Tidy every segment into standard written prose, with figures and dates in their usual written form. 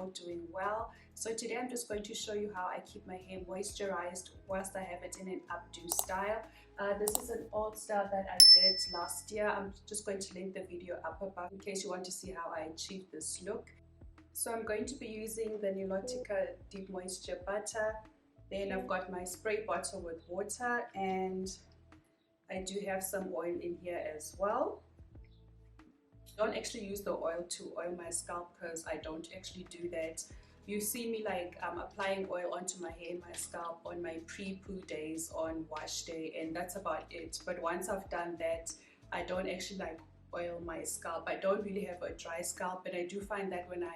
all doing well. So today I'm just going to show you how I keep my hair moisturized whilst I have it in an updo style. This is an old style that I did last year. I'm just going to link the video up above in case you want to see how I achieved this look. So I'm going to be using the NaturallySini Deep Moisture Butter. Then I've got my spray bottle with water, and I do have some oil in here as well. Don't actually use the oil to oil my scalp because I don't actually do that. You see me like applying oil onto my hair and my scalp on my pre-poo days on wash day, and that's about it. But once I've done that, I don't actually like oil my scalp. I don't really have a dry scalp, but I do find that when I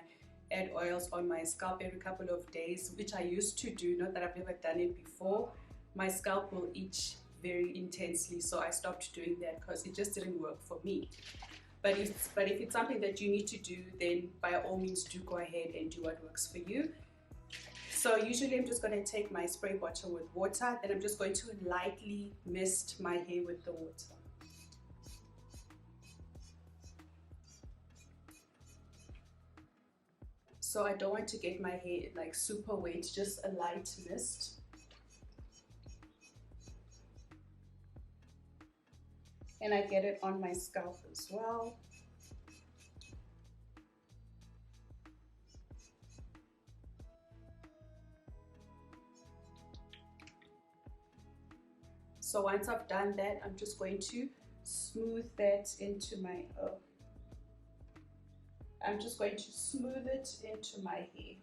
add oils on my scalp every couple of days, which I used to do, not that I've never done it before, my scalp will itch very intensely. So I stopped doing that because it just didn't work for me. But if it's something that you need to do, then by all means do go ahead and do what works for you. So usually I'm just going to take my spray bottle with water, then I'm just going to lightly mist my hair with the water. So I don't want to get my hair like super wet, just a light mist. And I get it on my scalp as well. So once I've done that, I'm just going to smooth that into my I'm just going to smooth it into my hair.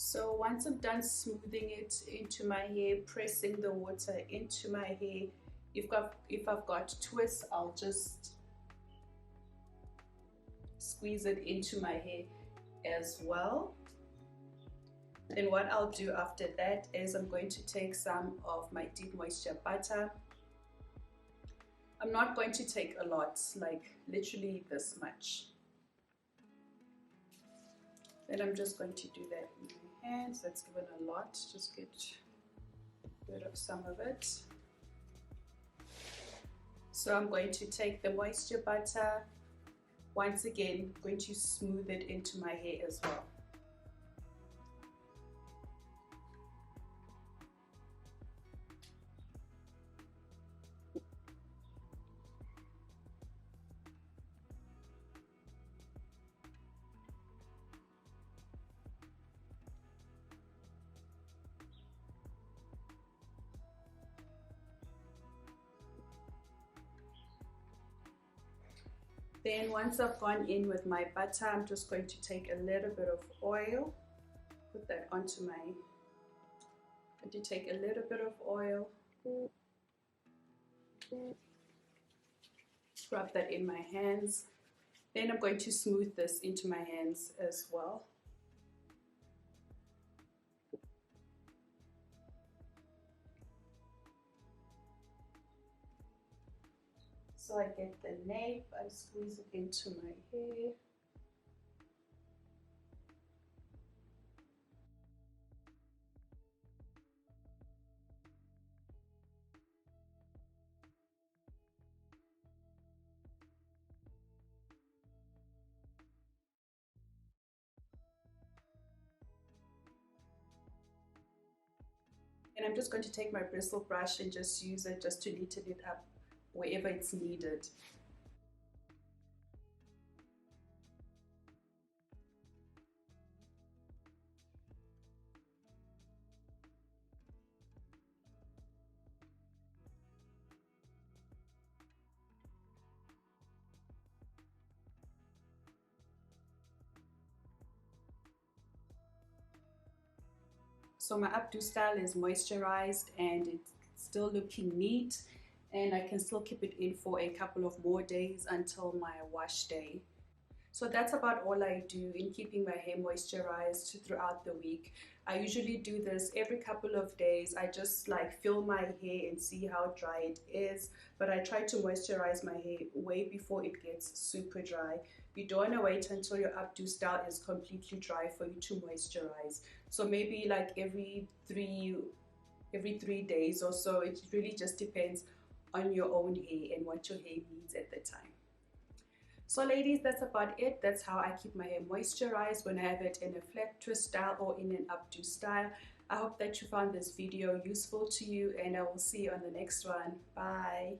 So once I'm done smoothing it into my hair, pressing the water into my hair, if I've got twists, I'll just squeeze it into my hair as well. Then what I'll do after that is I'm going to take some of my deep moisture butter. I'm not going to take a lot, like literally this much. Then I'm just going to do that in my hands. That's given a lot, just get rid of some of it. So I'm going to take the moisture butter, once again I'm going to smooth it into my hair as well. Then once I've gone in with my butter, I'm just going to take a little bit of oil, put that onto my, I'm going to take a little bit of oil, rub that in my hands. Then I'm going to smooth this into my hands as well. So I get the nape, I squeeze it into my hair. And I'm just going to take my bristle brush and just use it just to neaten it up wherever it's needed. So my updo style is moisturized and it's still looking neat, and I can still keep it in for a couple of more days until my wash day. So that's about all I do in keeping my hair moisturized throughout the week. I usually do this every couple of days. I just like feel my hair and see how dry it is, but I try to moisturize my hair way before it gets super dry. You don't want to wait until your updo style is completely dry for you to moisturize. So maybe like every three days or so. It really just depends on your own hair and what your hair needs at the time. So ladies, that's about it. That's how I keep my hair moisturized when I have it in a flat twist style or in an updo style. I hope that you found this video useful to you, and I will see you on the next one. Bye.